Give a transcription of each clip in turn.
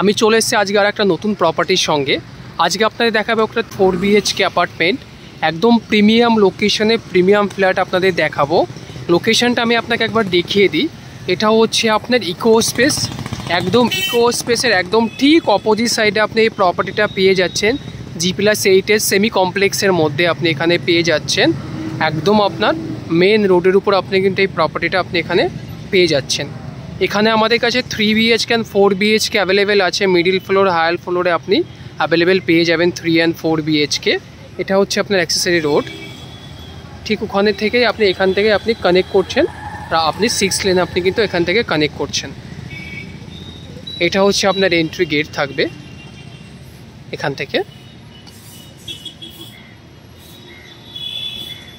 আমি চলে এসেছি আজকে আর একটা নতুন প্রপার্টির সঙ্গে। আজকে আপনাদের দেখাবো একটা 4 BHK অ্যাপার্টমেন্ট, একদম প্রিমিয়াম লোকেশনে প্রিমিয়াম ফ্ল্যাট আপনাদের দেখাবো। লোকেশনটা আমি আপনাকে একবার দেখিয়ে দিই। এটা হচ্ছে আপনার ইকো স্পেস, একদম ইকো স্পেসের একদম ঠিক অপোজিট সাইডে আপনি এই প্রপার্টিটা পেয়ে যাচ্ছেন। G+8 সেমি কমপ্লেক্সের মধ্যে আপনি এখানে পেয়ে যাচ্ছেন। একদম আপনার মেন রোডের উপর আপনি কিন্তু এই প্রপার্টিটা আপনি এখানে পেয়ে যাচ্ছেন। এখানে আমাদের কাছে 3 BHK অ্যান্ড 4 BHK অ্যাভেলেবেল আছে। মিডিল ফ্লোর হায়ার ফ্লোরে আপনি অ্যাভেলেবেল পেয়ে যাবেন 3 অ্যান্ড 4 BHK। এটা হচ্ছে আপনার অ্যাক্সেসরি রোড, ঠিক ওখানে থেকেই আপনি এখান থেকে আপনি কানেক্ট করছেন, আর আপনি 6 লেন আপনি কিন্তু এখান থেকে কানেক্ট করছেন। এটা হচ্ছে আপনার এন্ট্রি গেট থাকবে এখান থেকে।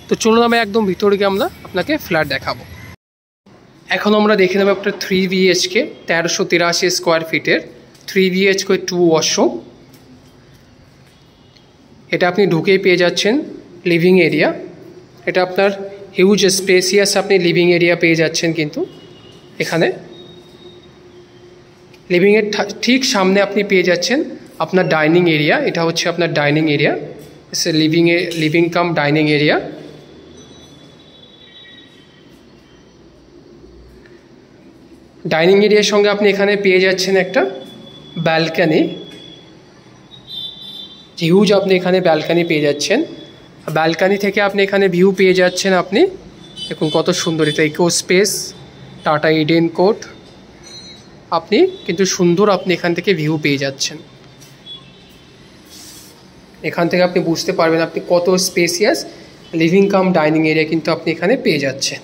তো চলুন আমি একদম ভিতরে গিয়ে আমরা আপনাকে ফ্ল্যাট দেখাবো। এখন আমরা দেখে নেব একটা 3 BHK 1383 স্কোয়ার ফিটের 3 BHK 2 ওয়াশরুম। এটা আপনি ঢুকেই পেয়ে যাচ্ছেন লিভিং এরিয়া। এটা আপনার হিউজ স্পেসিয়াস আপনি লিভিং এরিয়া পেয়ে যাচ্ছেন। কিন্তু এখানে লিভিংয়ের ঠিক সামনে আপনি পেয়ে যাচ্ছেন আপনার ডাইনিং এরিয়া। এটা হচ্ছে আপনার dining area, living cum dining area. Dining এরিয়ার সঙ্গে আপনি এখানে পেয়ে যাচ্ছেন একটা ব্যালকানি, হিউজ আপনি এখানে ব্যালকানি পেয়ে যাচ্ছেন। ব্যালকানি থেকে আপনি এখানে ভিউ পেয়ে যাচ্ছেন। আপনি দেখুন কত সুন্দর, এটা Eco Space Tata Eden Court. আপনি কিন্তু সুন্দর আপনি এখান থেকে ভিউ পেয়ে যাচ্ছেন। এখান থেকে আপনি বুঝতে পারবেন আপনি কত spacious living cum dining area কিন্তু আপনি এখানে পেয়ে যাচ্ছেন।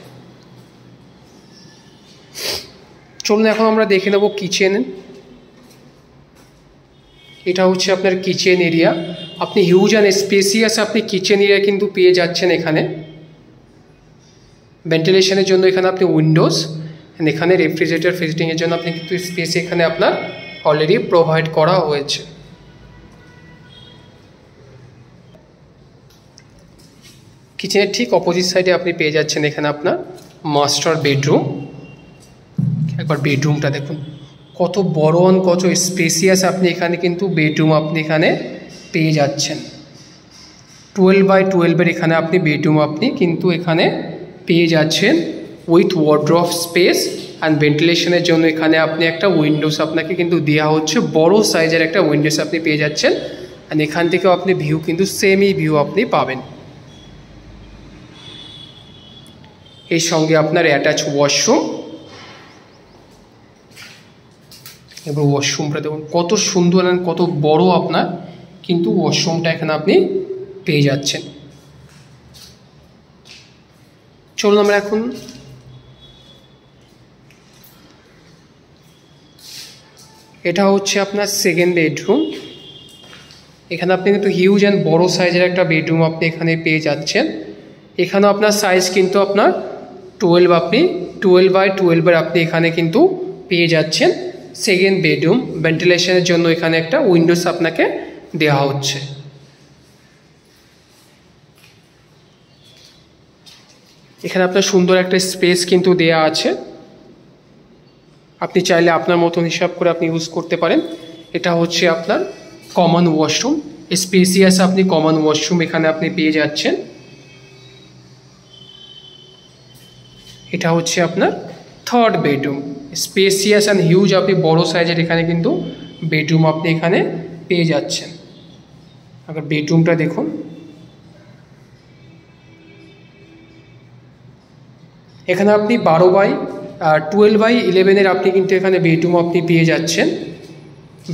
চলুন এখন আমরা দেখে নেব কিচেন। এটা হচ্ছে আপনার কিচেন এরিয়া। আপনি হিউজ অ্যান্ড স্পেসিয়াস আপনি কিচেন এরিয়া কিন্তু পেয়ে যাচ্ছেন। এখানে ভেন্টিলেশনের জন্য এখানে আপনি উইন্ডোজ, এখানে রেফ্রিজারেটর ফিটিংয়ের জন্য আপনি কিন্তু স্পেস এখানে আপনার অলরেডি প্রোভাইড করা হয়েছে। কিচেনের ঠিক অপোজিট সাইডে আপনি পেয়ে যাচ্ছেন এখানে আপনার মাস্টার বেডরুম। একবার বেডরুমটা দেখুন কত বড় আর কত স্পেসিয়াস আপনি এখানে কিন্তু বেডরুম আপনি এখানে পেয়ে যাচ্ছেন। 12x12 এখানে আপনি বেডরুম আপনি কিন্তু এখানে পেয়ে যাচ্ছেন উইথ ওয়ার্ড্রপ স্পেস অ্যান্ড ভেন্টিলেশনের জন্য এখানে আপনি একটা উইন্ডোজ আপনাকে কিন্তু দেওয়া হচ্ছে, বড় সাইজের একটা উইন্ডোজ আপনি পেয়ে যাচ্ছেন। অ্যান্ড এখান থেকেও আপনি ভিউ কিন্তু সেমই ভিউ আপনি পাবেন। এর সঙ্গে আপনার অ্যাটাচ ওয়াশরুম। এবার ওয়াশরুমটা দেখুন কত সুন্দর আর কত বড় আপনার কিন্তু ওয়াশরুমটা এখানে আপনি পেয়ে যাচ্ছেন। চলুন আমরা এখন এটা হচ্ছে আপনার সেকেন্ড বেডরুম। এখানে আপনি কিন্তু হিউজ অ্যান্ড বড় সাইজের একটা বেডরুম আপনি এখানে পেয়ে যাচ্ছেন। এখানেও আপনার সাইজ কিন্তু আপনার 12 আপনি 12x12 আপনি এখানে কিন্তু পেয়ে যাচ্ছেন। সেকেন্ড বেডরুম ভেন্টিলেশনের জন্য এখানে একটা উইন্ডোজ আপনাকে দেওয়া হচ্ছে। এখানে আপনার সুন্দর একটা স্পেস কিন্তু দেয়া আছে, আপনি চাইলে আপনার মতন হিসাব করে আপনি ইউজ করতে পারেন। এটা হচ্ছে আপনার কমন ওয়াশরুম, স্পেসিয়াস আপনি কমন ওয়াশরুম এখানে আপনি পেয়ে যাচ্ছেন। এটা হচ্ছে আপনার third bedroom, spacious and huge আপনি বড় সাইজের এখানে কিন্তু বেডরুম আপনি এখানে পেয়ে যাচ্ছেন। আবার বেডরুমটা দেখুন, এখানে আপনি 12x11 আপনি কিন্তু এখানে বেডরুম আপনি পেয়ে যাচ্ছেন।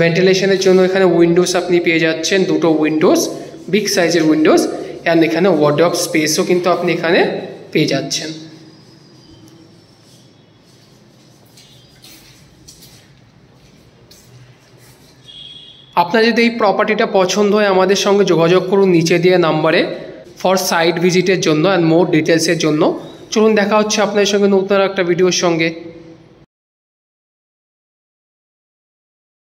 ভেন্টিলেশনের জন্য এখানে উইন্ডোজ আপনি পেয়ে যাচ্ছেন, দুটো উইন্ডোজ, বিগ সাইজের উইন্ডোজ। অ্যান্ড এখানে ওয়ার্ডরোব স্পেসও কিন্তু আপনি এখানে পেয়ে যাচ্ছেন। আপনার যদি এই প্রপার্টিটা পছন্দ হয় আমাদের সঙ্গে যোগাযোগ করুন নিচে দিয়ে নাম্বারে ফর সাইট ভিজিটের জন্য অ্যান্ড মোর ডিটেলসের জন্য। চলুন দেখা হচ্ছে আপনাদের সঙ্গে নতুন একটা ভিডিওর সঙ্গে।